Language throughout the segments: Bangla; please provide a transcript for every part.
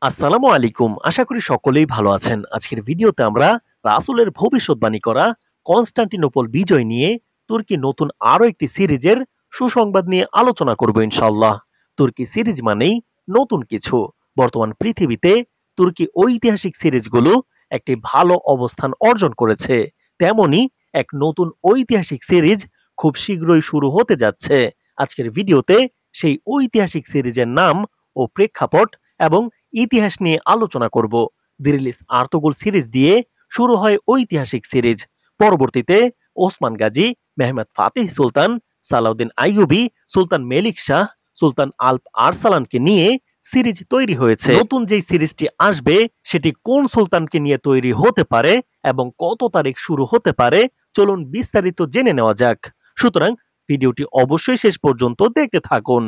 আসসালামু আলাইকুম। আশা করি সকলেই ভালো আছেন। আজকের ভিডিওতে আমরা রাসূলের ভবিষ্যদ্বাণী করা কনস্টান্টিনোপল বিজয় নিয়ে তুর্কি নতুন আরো একটি সিরিজের সুসংবাদ নিয়ে আলোচনা করব ইনশাআল্লাহ। তুর্কি সিরিজ মানেই নতুন কিছু। বর্তমান পৃথিবীতে তুর্কি ঐতিহাসিক সিরিজগুলো একটি ভালো অবস্থান অর্জন করেছে। তেমনি এক নতুন ঐতিহাসিক সিরিজ খুব শীঘ্রই শুরু হতে যাচ্ছে। আজকের ভিডিওতে সেই ঐতিহাসিক সিরিজের নাম ও প্রেক্ষাপট এবং ইতিহাস নিয়ে আলোচনা করব। দিরিলিস আর্তুগরুল সিরিজ দিয়ে শুরু হয় ঐতিহাসিক সিরিজ। পরবর্তীতে ওসমান গাজী, মেহমেদ ফাতিহ সুলতান, সালাউদ্দিন আইয়ুবী, সুলতান মেলিক শাহ, সুলতান আলপ আরসালানকে নিয়ে সিরিজ তৈরি হয়েছে। নতুন যেই সিরিজটি আসবে সেটি কোন সুলতানকে নিয়ে তৈরি হতে পারে এবং কত তারিখ শুরু হতে পারে, চলুন বিস্তারিত জেনে নেওয়া যাক। সুতরাং ভিডিওটি অবশ্যই শেষ পর্যন্ত দেখতে থাকুন।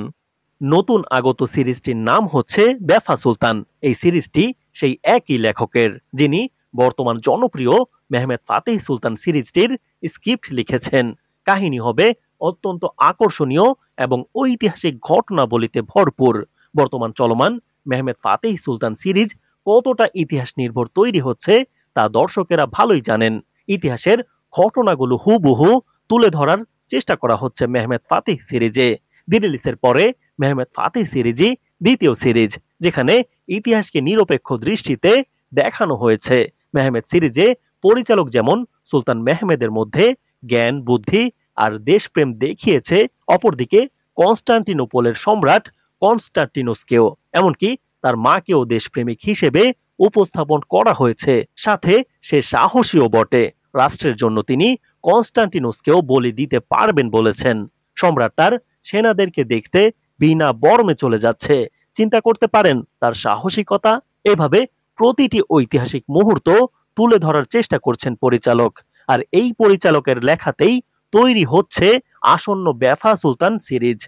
নতুন আগত সিরিজটির নাম হচ্ছে বেফা সুলতান। এই সিরিজটি সেই একই লেখকের, যিনি বর্তমান জনপ্রিয় মেহমেদ ফাতিহ সুলতান সিরিজটির স্ক্রিপ্ট লিখেছেন। কাহিনী হবে অত্যন্ত আকর্ষণীয় এবং ঐতিহাসিক ঘটনাবলিতে ভরপুর। বর্তমান চলমান মেহমেদ ফাতিহ সুলতান সিরিজ কতটা ইতিহাস নির্ভর তৈরি হচ্ছে তা দর্শকেরা ভালোই জানেন। ইতিহাসের ঘটনাগুলো হুবহু তুলে ধরার চেষ্টা করা হচ্ছে মেহমেদ ফাতিহ সিরিজে। দিরিলিসের পরে মেহমেদ ফাতিহ সিরিজই দ্বিতীয় সিরিজ, যেখানে ইতিহাসকে নিরপেক্ষ দৃষ্টিতে দেখানো হয়েছে। মেহমেদ সিরিজে পরিচালক যেমন সুলতান মেহমেদের মধ্যে জ্ঞান, বুদ্ধি আর দেশপ্রেম দেখিয়েছে, অপরদিকে কনস্টান্টিনোপলের সম্রাট কনস্টান্টিনোসকেও, এমনকি তার মাকেও দেশপ্রেমিক হিসেবে উপস্থাপন করা হয়েছে। সাথে সে সাহসীও বটে। রাষ্ট্রের জন্য তিনি কনস্টান্টিনোসকেও বলি দিতে পারবেন বলেছেন। সম্রাট তার সেনাদেরকে দেখতে বিনা বর্মে চলে যাচ্ছে। চিন্তা করতে পারেন তার সাহসিকতা। এভাবে প্রতিটি ঐতিহাসিক মুহূর্ত তুলে ধরার চেষ্টা করছেন পরিচালক। আর এই পরিচালকের লেখাতেই তৈরি হচ্ছে আসন্ন বেফা সুলতান সিরিজ।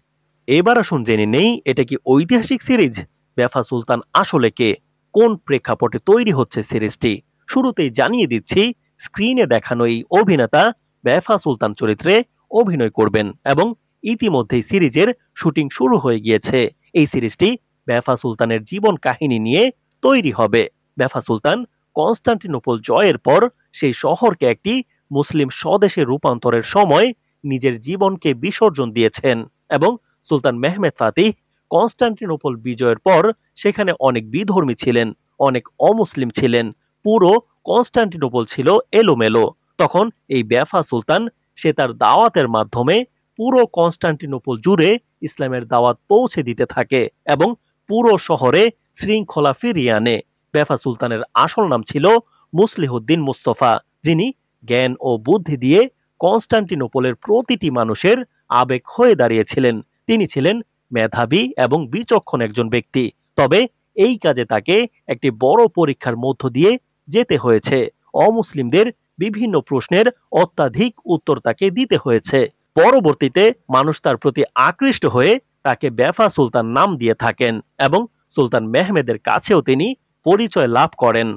এবার আসুন জেনে নেই, এটা কি ঐতিহাসিক সিরিজ? বেফা সুলতান আসলে কে? কোন প্রেক্ষাপটে তৈরি হচ্ছে সিরিজটি? শুরুতেই জানিয়ে দিচ্ছি, স্ক্রিনে দেখানো এই অভিনেতা বেফা সুলতান চরিত্রে অভিনয় করবেন এবং ইতিমধ্যেই সিরিজের শুটিং শুরু হয়ে গিয়েছে। এই সিরিজটি বেফা সুলতানের জীবন কাহিনী নিয়ে তৈরি হবে। বেফা সুলতান কনস্টান্টিনোপল জয়ের পর সেই শহরকে একটি মুসলিম স্বদেশে রূপান্তরের সময় নিজের জীবনকে বিসর্জন দিয়েছেন এবং সুলতান মেহমেদ ফাতিহ কনস্টান্টিনোপল বিজয়ের পর সেখানে অনেক বিধর্মী ছিলেন, অনেক অমুসলিম ছিলেন। পুরো কনস্টান্টিনোপল ছিল এলোমেলো। তখন এই বেফা সুলতান সে তার দাওয়াতের মাধ্যমে পুরো কনস্টান্টিনোপল জুড়ে ইসলামের দাওয়াত পৌঁছে দিতে থাকে এবং পুরো শহরে শৃঙ্খলা ফিরিয়ে আনে। বেফা সুলতানের আসল নাম ছিল মুসলিহুদ্দিন মুস্তফা, যিনি জ্ঞান ও বুদ্ধি দিয়ে কনস্টান্টিনোপলের প্রতিটি মানুষের আবেগ হয়ে দাঁড়িয়েছিলেন। তিনি ছিলেন মেধাবী এবং বিচক্ষণ একজন ব্যক্তি। তবে এই কাজে তাকে একটি বড় পরীক্ষার মধ্য দিয়ে যেতে হয়েছে। অমুসলিমদের বিভিন্ন প্রশ্নের অত্যাধিক উত্তর তাকে দিতে হয়েছে। পরবর্তীতে মানুষ তার প্রতি আকৃষ্ট হয়ে তাকে বেফা সুলতান নাম দিয়ে থাকেন এবং সুলতান মেহমেদের কাছেও তিনি পরিচয় লাভ করেন।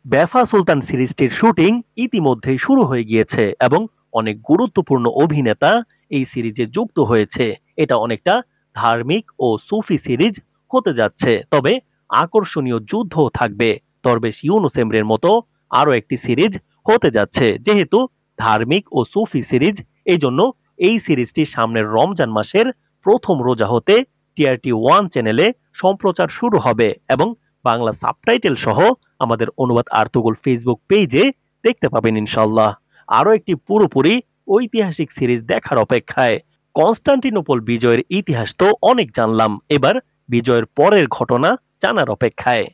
বেফা সুলতান সিরিজটির শুটিং ইতিমধ্যেই শুরু হয়ে গিয়েছে এবং অনেক গুরুত্বপূর্ণ অভিনেতা এই সিরিজে যুক্ত হয়েছে। এটা অনেকটা ধার্মিক ও সুফি সিরিজ হতে যাচ্ছে। তবে আকর্ষণীয় যুদ্ধও থাকবে। দরবেশ ইউনুস এমরের মতো আরো একটি সিরিজ হতে যাচ্ছে। যেহেতু ধার্মিক ও সুফি সিরিজ, এই জন্য এই সিরিজটি সামনের রমজান মাসের প্রথম রোজা হতে টিআরটি ওয়ান চ্যানেলে সম্প্রচার শুরু হবে এবং বাংলা সাবটাইটেল সহ আমাদের অনুবাদ আর্তুগরুল ফেসবুক পেজে দেখতে পাবেন ইনশাল্লাহ। আরো একটি পুরোপুরি ঐতিহাসিক সিরিজ দেখার অপেক্ষায়। কনস্টান্টিনোপল বিজয়ের ইতিহাস তো অনেক জানলাম, এবার বিজয়ের পরের ঘটনা জানার অপেক্ষায়।